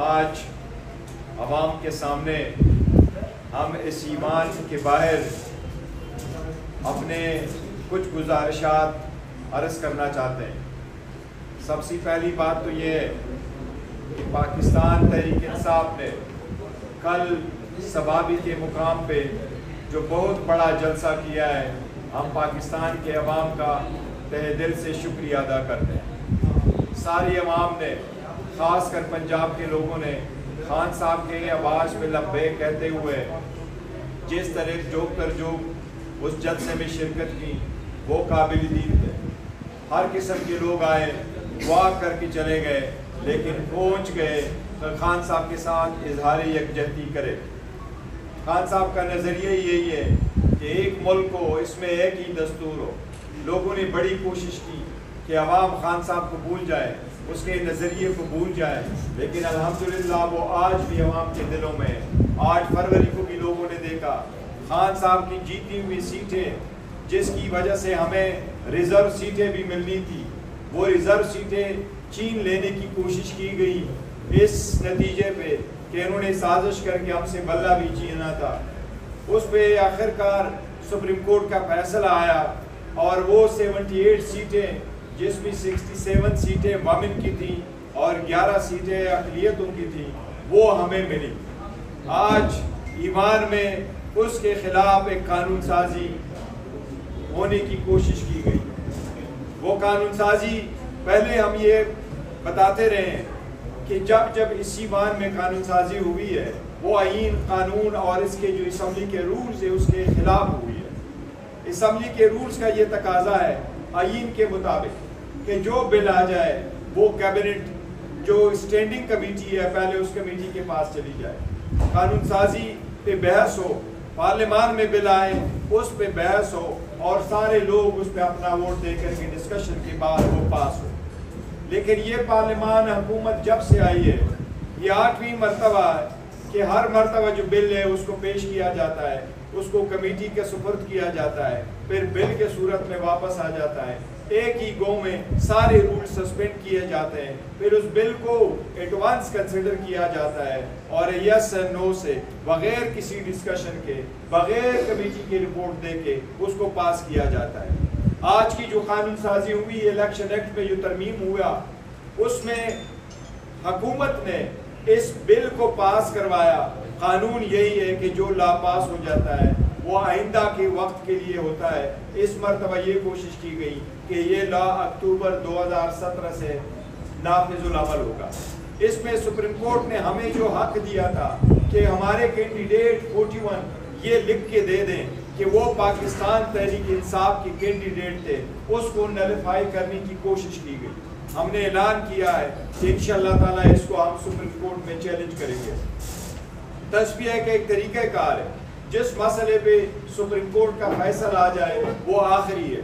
آج عوام کے سامنے ہم اس ایوان کے باہر اپنے کچھ گزارشات عرض کرنا چاہتے ہیں۔ سب سے پہلی بات تو یہ ہے کہ پاکستان تحریک انصاف نے کل سبابی کے مقام پہ جو بہت بڑا جلسہ کیا ہے، ہم پاکستان کے عوام کا تہہ دل سے شکریہ ادا کرتے ہیں۔ ساری عوام نے، خاص کر پنجاب کے لوگوں نے خان صاحب کے آواز پہ لبیک کہتے ہوئے جس طرح جوک تر جوک اس جلسے میں شرکت کی، وہ قابل دید تھے۔ ہر قسم کے لوگ آئے، دعا کر کے چلے گئے، لیکن پہنچ گئے تو خان صاحب کے ساتھ اظہار یکجہتی کرے۔ خان صاحب کا نظریہ یہی ہے کہ ایک ملک ہو، اس میں ایک ہی دستور ہو۔ لوگوں نے بڑی کوشش کی کہ عوام خان صاحب کو بھول جائے، اس کے نظریے کو بھول جائے، لیکن الحمدللہ وہ آج بھی عوام کے دلوں میں ہے۔ 8 فروری کو بھی لوگوں نے دیکھا خان صاحب کی جیتی ہوئی سیٹیں، جس کی وجہ سے ہمیں ریزرو سیٹیں بھی ملنی تھی، وہ ریزرو سیٹیں چین لینے کی کوشش کی گئی، اس نتیجے پہ کہ انہوں نے سازش کر کے ہم سے بلہ بھی چھینا تھا۔ اس پہ آخرکار سپریم کورٹ کا فیصلہ آیا اور وہ 78 سیٹیں، جس میں 67 سیٹیں مومن کی تھیں اور 11 سیٹیں اقلیتوں کی تھیں، وہ ہمیں ملی۔ آج ایوان میں اس کے خلاف ایک قانون سازی ہونے کی کوشش کی گئی۔ وہ قانون سازی پہلے ہم یہ بتاتے رہے ہیں کہ جب اس ایوان میں قانون سازی ہوئی ہے، وہ آئین، قانون اور اس کے جو اسمبلی کے رولز ہیں اس کے خلاف ہوئی ہے۔ اسمبلی کے رولز کا یہ تقاضا ہے آئین کے مطابق کہ جو بل آ جائے وہ کیبنٹ جو اسٹینڈنگ کمیٹی ہے پہلے اس کمیٹی کے پاس چلی جائے، قانون سازی پہ بحث ہو، پارلیمان میں بل آئے اس پہ بحث ہو اور سارے لوگ اس پہ اپنا ووٹ دے کر کے ڈسکشن کے بعد وہ پاس ہو۔ لیکن یہ پارلیمان حکومت جب سے آئی ہے، یہ 8ویں مرتبہ ہے کہ ہر مرتبہ جو بل ہے اس کو پیش کیا جاتا ہے، اس کو کمیٹی کے سپرد کیا جاتا ہے، پھر بل کے صورت میں واپس آ جاتا ہے، ایک ہی گو میں سارے رول سسپینڈ کیے جاتے ہیں، پھر اس بل کو ایڈوانس کنسیڈر کیا جاتا ہے اور یس اور نو سے بغیر کسی ڈسکشن کے، بغیر کمیٹی کی رپورٹ دے کے اس کو پاس کیا جاتا ہے۔ آج کی جو قانون سازی ہوئی الیکشن ایکٹ میں جو ترمیم ہوا، اس میں حکومت نے اس بل کو پاس کروایا۔ قانون یہی ہے کہ جو لا پاس ہو جاتا ہے وہ آئندہ کے وقت کے لیے ہوتا ہے۔ اس مرتبہ یہ کوشش کی گئی کہ یہ لا اکتوبر 2017 سے نافذ العمل ہوگا۔ اس میں سپریم کورٹ نے ہمیں جو حق دیا تھا کہ ہمارے کینڈیڈیٹ 41 یہ لکھ کے دے دیں کہ وہ پاکستان تحریک انصاف کے کینڈیڈیٹ تھے، اس کو نلیفائی کرنے کی کوشش کی گئی۔ ہم نے اعلان کیا ہے کہ انشاءاللہ تعالی اس کو ہم سپریم کورٹ میں چیلنج کریں گے۔ تصفیہ کا ایک طریقہ کار ہے، جس مسئلے پہ سپریم کورٹ کا فیصلہ آ جائے وہ آخری ہے۔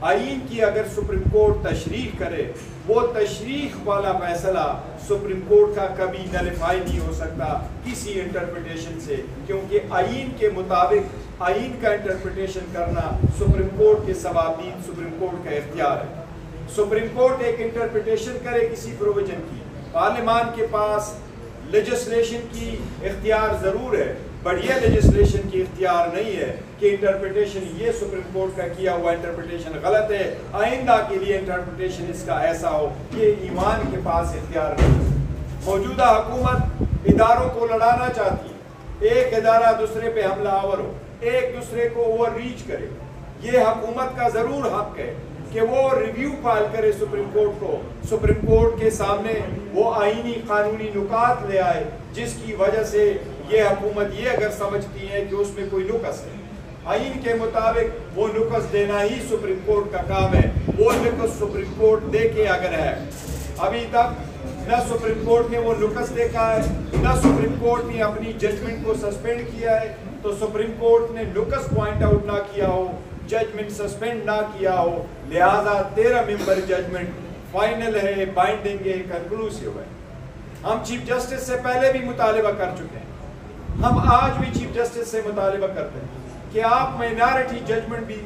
آئین کی اگر سپریم کورٹ تشریح کرے، وہ تشریح والا فیصلہ سپریم کورٹ کا کبھی نلیفائی نہیں ہو سکتا کسی انٹرپریٹیشن سے، کیونکہ آئین کے مطابق آئین کا انٹرپریٹیشن کرنا سپریم کورٹ کے ثوابین، سپریم کورٹ کا اختیار ہے۔ سپریم کورٹ ایک انٹرپریٹیشن کرے کسی پروویژن کی، پارلیمان کے پاس لیجسلیشن کی اختیار ضرور ہے، بٹ یہ لیجسلیشن کی اختیار نہیں ہے کہ انٹرپریٹیشن یہ سپریم کورٹ کا کیا ہوا انٹرپریٹیشن غلط ہے، آئندہ کے لیے انٹرپریٹیشن اس کا ایسا ہو، یہ ایوان کے پاس اختیار نہیں ہے۔ موجودہ حکومت اداروں کو لڑانا چاہتی ہے، ایک ادارہ دوسرے پہ حملہ آور ہو، ایک دوسرے کو اوور ریچ کرے۔ یہ حکومت کا ضرور حق ہے کہ وہ ریویو فائل کرے سپریم کورٹ کو، سپریم کورٹ کے سامنے وہ آئینی قانونی نکات لے آئے جس کی وجہ سے یہ حکومت یہ اگر سمجھتی ہے کہ اس میں کوئی نقص ہے، آئین کے مطابق وہ نقص دینا ہی سپریم کورٹ کا کام ہے۔ وہ نقص سپریم کورٹ دیکھے اگر ہے، ابھی تک نہ سپریم کورٹ نے وہ نقص دیکھا ہے، نہ سپریم کورٹ نے اپنی ججمنٹ کو سسپینڈ کیا ہے، تو سپریم کورٹ نے نقص پوائنٹ آؤٹ نہ کیا ہو، ججمنٹ سسپینڈ نہ کیا ہو، لہذا 13 ممبر ججمنٹ فائنل ہے، بائنڈنگ ہے، کنکلوسیو ہے۔ ہم چیف جسٹس سے پہلے بھی مطالبہ کر چکے ہیں، ہم آج بھی چیف جسٹس سے مطالبہ کرتے ہیں کہ آپ مائنارٹی ججمنٹ بھی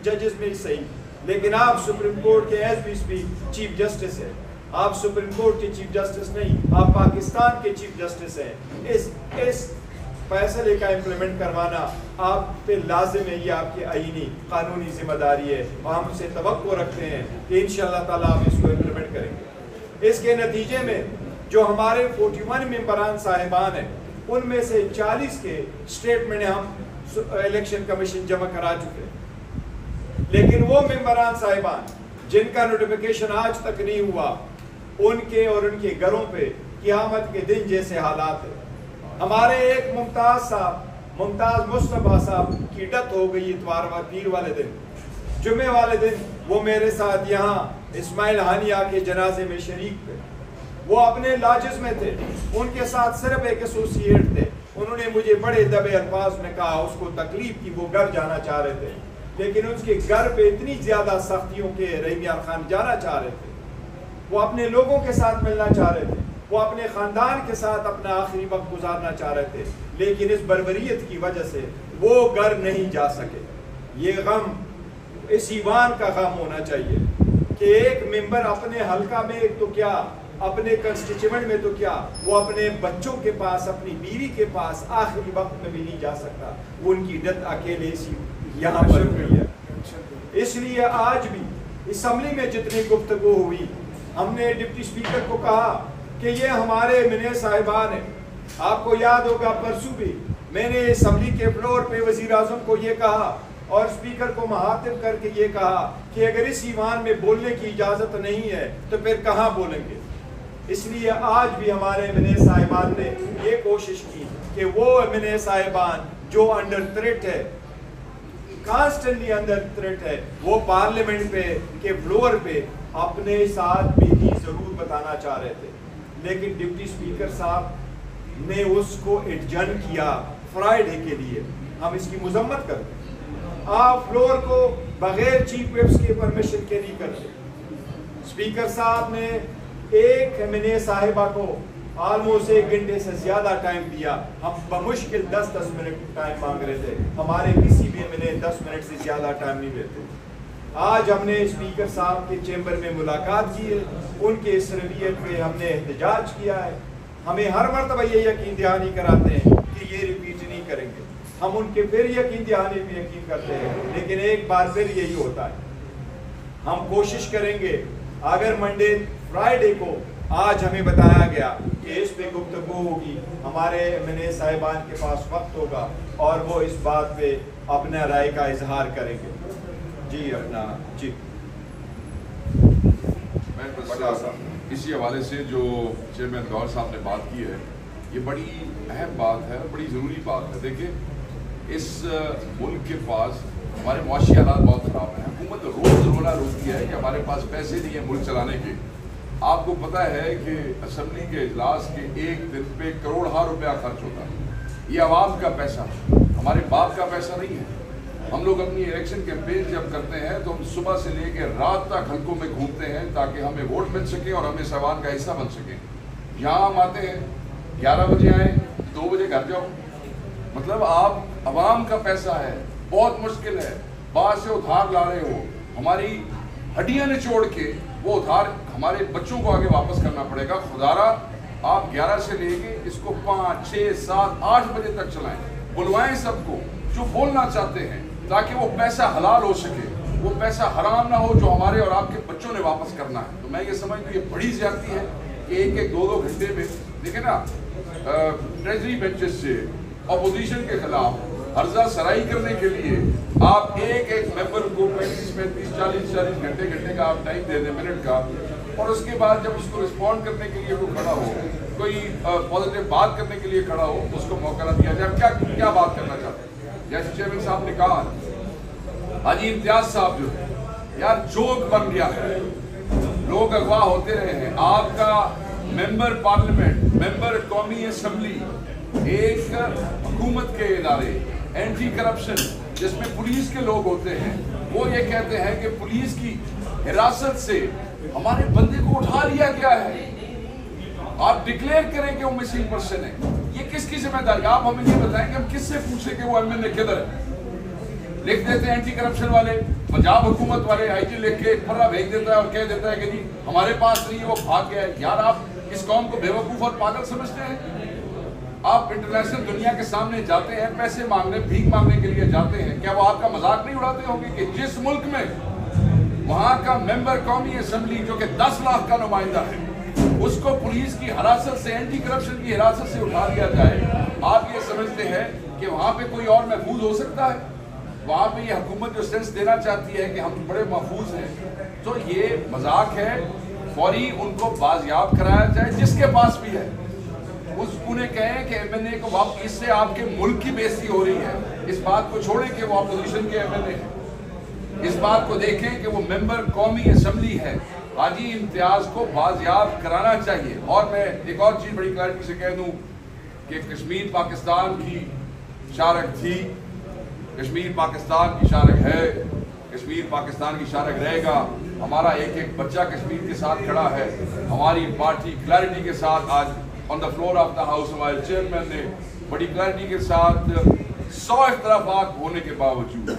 ججز میں صحیح، لیکن آپ سپریم کورٹ کے as we speak chief justice ہیں، آپ سپریم کورٹ کے چیف جسٹس نہیں، آپ پاکستان کے چیف جسٹس ہیں. اس فیصلے کا امپلیمنٹ کروانا آپ پہ لازم ہے، یہ آپ کی آئینی قانونی ذمہ داری ہے، اور ہم سے توقع رکھتے ہیں کہ انشاءاللہ تعالیٰ آپ اس کو امپلیمنٹ کریں گے. اس کے نتیجے میں جو ہمارے 41 ممبران صاحبان ہیں، ان میں سے 40 کے اسٹیٹمنٹ ہم الیکشن کمیشن جمع کرا چکے ہیں. لیکن وہ ممبران صاحبان جن کا نوٹیفیکیشن آج تک نہیں ہوا، ان کے اور ان کے گھروں پہ قیامت کے دن جیسے حالات ہیں. ہمارے ایک ممتاز مصطفیٰ صاحب کی ڈیتھ ہو گئی اتوار و پیر والے دن. جمعے والے دن وہ میرے ساتھ یہاں اسماعیل ہانیہ کے جنازے میں شریک تھے. وہ اپنے لاجز میں تھے، ان کے ساتھ صرف ایک ایسوسیٹ تھے. انہوں نے مجھے بڑے دبے الفاظ میں کہا، اس کو تکلیف کی، وہ گھر جانا چاہ رہے تھے، لیکن اس کے گھر پہ اتنی زیادہ سختیوں کے رحیم یار خان جانا چاہ رہے تھے. وہ اپنے لوگوں کے ساتھ ملنا چاہ رہے تھے، وہ اپنے خاندان کے ساتھ اپنا آخری وقت گزارنا چاہ رہے تھے، لیکن اس بربریت کی وجہ سے وہ گھر نہیں جا سکے. یہ غم اس ایوان کا غم ہونا چاہیے کہ ایک ممبر اپنے حلقہ میں تو کیا، اپنے کنسٹیچوئنٹ میں تو کیا، وہ اپنے بچوں کے پاس، اپنی بیوی کے پاس آخری وقت میں بھی نہیں جا سکتا. وہ ان کی ڈیتھ اکیلے یہاں پر ہوئی ہے. اس لیے آج بھی اسمبلی میں جتنی گفتگو ہوئی، ہم نے ڈپٹی اسپیکر کو کہا کہ یہ ہمارے منے صاحبان ہیں. آپ کو یاد ہوگا پرسوں بھی میں نے اسمبلی کے فلور پہ وزیر اعظم کو یہ کہا اور اسپیکر کو مخاطب کر کے یہ کہا کہ اگر اس ایوان میں بولنے کی اجازت نہیں ہے تو پھر کہاں بولیں گے. اس لیے آج بھی ہمارے منے صاحبان نے یہ کوشش کی کہ وہ منے صاحبان جو انڈر تھریٹ ہے، کانسٹنٹلی انڈر تھریٹ ہے، وہ پارلیمنٹ پہ کے فلور پہ اپنے ساتھ بھی ضرور بتانا چاہ رہے تھے. لیکن ڈپٹی اسپیکر صاحب نے اس کو ایڈجرن کیا فرائیڈے کے لیے. ہم اس کی مذمت کرتے ہیں. آپ فلور کو بغیر چیف وپس کے پرمیشن کے نہیں کرتے. اسپیکر صاحب نے ایک ایم صاحبہ کو آلموسٹ 1 گھنٹے سے زیادہ ٹائم دیا. ہم بمشکل 10 منٹ ٹائم مانگ رہے تھے. ہمارے کسی بھی ایم 10 منٹ سے زیادہ ٹائم نہیں دیتے. آج ہم نے اسپیکر صاحب کے چیمبر میں ملاقات کی ہے، ان کے اس رویت پہ ہم نے احتجاج کیا ہے. ہمیں ہر مرتبہ یہ یقین دہانی کراتے ہیں کہ یہ ریپیٹ نہیں کریں گے. ہم ان کے پھر یقین دہانی پہ یقین کرتے ہیں، لیکن ایک بار پھر یہی ہوتا ہے. ہم کوشش کریں گے اگر منڈے فرائیڈے کو آج ہمیں بتایا گیا کہ اس پہ گفتگو ہوگی، ہمارے ایم صاحبان کے پاس وقت ہوگا اور وہ اس بات پہ اپنا رائے کا اظہار کریں گے. جی میں بس اسی حوالے سے جو چیئرمین گور صاحب نے بات کی ہے، یہ بڑی اہم بات ہے، بڑی ضروری بات ہے. دیکھیں، اس ملک کے پاس ہمارے معاشی حالات بہت خراب ہیں. حکومت روز رونا روکتی ہے کہ ہمارے پاس پیسے نہیں ہیں ملک چلانے کے. آپ کو پتہ ہے کہ اسمبلی کے اجلاس کے ایک دن پہ کروڑہا روپیہ خرچ ہوتا ہے. یہ عوام کا پیسہ، ہمارے باپ کا پیسہ نہیں ہے. ہم لوگ اپنی الیکشن کیمپین جب کرتے ہیں تو ہم صبح سے لے کے رات تک حلقوں میں گھومتے ہیں تاکہ ہمیں ووٹ مل سکے اور ہمیں صوبان کا حصہ بن سکے. یہاں ہم آتے ہیں 11 بجے آئیں، 2 بجے گھر جاؤ. مطلب آپ عوام کا پیسہ ہے، بہت مشکل ہے. باہر سے ادھار لا رہے ہو، ہماری ہڈیاں نچوڑ کے وہ ادھار ہمارے بچوں کو آگے واپس کرنا پڑے گا. خدارا آپ 11 سے لے کے اس کو 5, 6, 7, 8 بجے تک چلائیں. بلوائیں سب کو جو بولنا چاہتے ہیں تاکہ وہ پیسہ حلال ہو سکے، وہ پیسہ حرام نہ ہو جو ہمارے اور آپ کے بچوں نے واپس کرنا ہے. تو میں یہ سمجھتا ہوں یہ بڑی زیادتی ہے کہ 1-2 گھنٹے میں دیکھیں نا، ٹریجری بینچز سے اپوزیشن کے خلاف عرضہ سرائی کرنے کے لیے آپ ایک ممبر کو 35, 40 گھنٹے کا آپ ٹائم دے دیں منٹ کا، اور اس کے بعد جب اس کو رسپونڈ کرنے کے لیے وہ کھڑا ہو، کوئی پازیٹیو بات کرنے کے لیے کھڑا ہو، اس کو موقع نہ دیا جائے. کیا بات کرنا چاہتے ہیں؟ جیسے چیئرمین صاحب نے کہا، حاجی امتیاز صاحب جو ہے یار جوک بن گیا ہے. لوگ اغوا ہوتے رہے ہیں. آپ کا ممبر پارلیمنٹ، ممبر قومی اسمبلی، ایک حکومت کے ادارے اینٹی کرپشن جس میں پولیس کے لوگ ہوتے ہیں، وہ یہ کہتے ہیں کہ پولیس کی حراست سے ہمارے بندے کو اٹھا لیا گیا ہے. آپ ڈکلیئر کریں کہ وہ مسنگ پرسن ہے. یہ کس کی ذمہ داری؟ آپ ہمیں یہ بتائیں کہ ہم کس سے پوچھیں کہ وہ ایم این اے کدھر ہے. لکھ دیتے ہیں اینٹی کرپشن والے، پنجاب حکومت والے آئی جی لکھ کے ایک پھرا بھیج دیتا ہے اور کہہ دیتا ہے کہ جی ہمارے پاس نہیں ہے، وہ بھاگ گیا ہے۔ یار آپ اس قوم کو بے وقوف اور پاگل سمجھتے ہیں؟ آپ انٹرنیشنل دنیا کے سامنے جاتے ہیں پیسے مانگنے، بھیک مانگنے کے لیے جاتے ہیں، کیا وہ آپ کا مذاق نہیں اڑاتے ہوں گے کہ جس ملک میں وہاں کا ممبر قومی اسمبلی جو کہ 10 لاکھ کا نمائندہ ہے، اس کو پولیس کی حراست سے، اینٹی کرپشن کی حراست سے اٹھا دیا جائے، آپ یہ سمجھتے ہیں کہ وہاں پہ کوئی اور محفوظ ہو سکتا ہے؟ وہاں پہ یہ حکومت جو سینس دینا چاہتی ہے کہ ہم بڑے محفوظ ہیں، تو یہ مذاق ہے۔ فوری ان کو بازیاب کرایا جائے جس کے پاس بھی ہے، انہیں کہیں کہ ایم این اے کو واپس، اس سے آپ کے ملک کی بےزتی ہو رہی ہے۔ اس بات کو چھوڑیں کہ وہ اپوزیشن کے ایم این اے ہیں، اس بات کو دیکھیں کہ وہ ممبر قومی اسمبلی ہے۔ حاجی امتیاز کو بازیاب کرانا چاہیے۔ اور میں ایک اور چیز بڑی کلیئرٹی سے کہہ دوں کہ کشمیر پاکستان کی شارک تھی، کشمیر پاکستان کی شارک ہے، کشمیر پاکستان کی شارک رہے گا۔ ہمارا ایک ایک بچہ کشمیر کے ساتھ کھڑا ہے۔ ہماری پارٹی کلیئرٹی کے ساتھ آج on the floor of the house ہمارے چیئرمین نے بڑی کلیئرٹی کے ساتھ 100 اختلافات ہونے کے باوجود،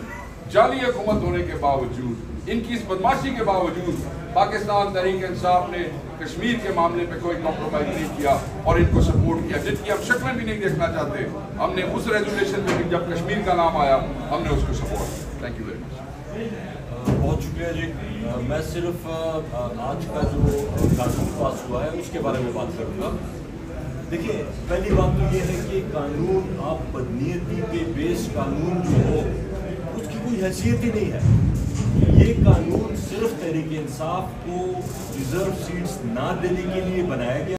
جعلی حکومت ہونے کے باوجود، ان کی اس بدماشی کے باوجود، پاکستان تحریک انصاف نے کشمیر کے معاملے پہ کوئی کمپرومائز نہیں کیا اور ان کو سپورٹ کیا، جن کی ہم شکلیں بھی نہیں دیکھنا چاہتے۔ ہم نے اس ریزولوشن میں بھی جب کشمیر کا نام آیا ہم نے اس کو سپورٹ کیا۔ Thank you very much. بہت شکریہ جی۔ میں صرف آج کا جو قانون پاس ہوا ہے اس کے بارے میں بات کروں گا۔ دیکھیے، پہلی بات تو یہ ہے کہ قانون، آپ بدنیتی پہ بیس قانون جو ہو اس کی کوئی حیثیت ہی نہیں ہے۔ یہ قانون صرف تحریک انصاف کو ریزرو سیٹس نہ دینے کے لیے بنایا گیا۔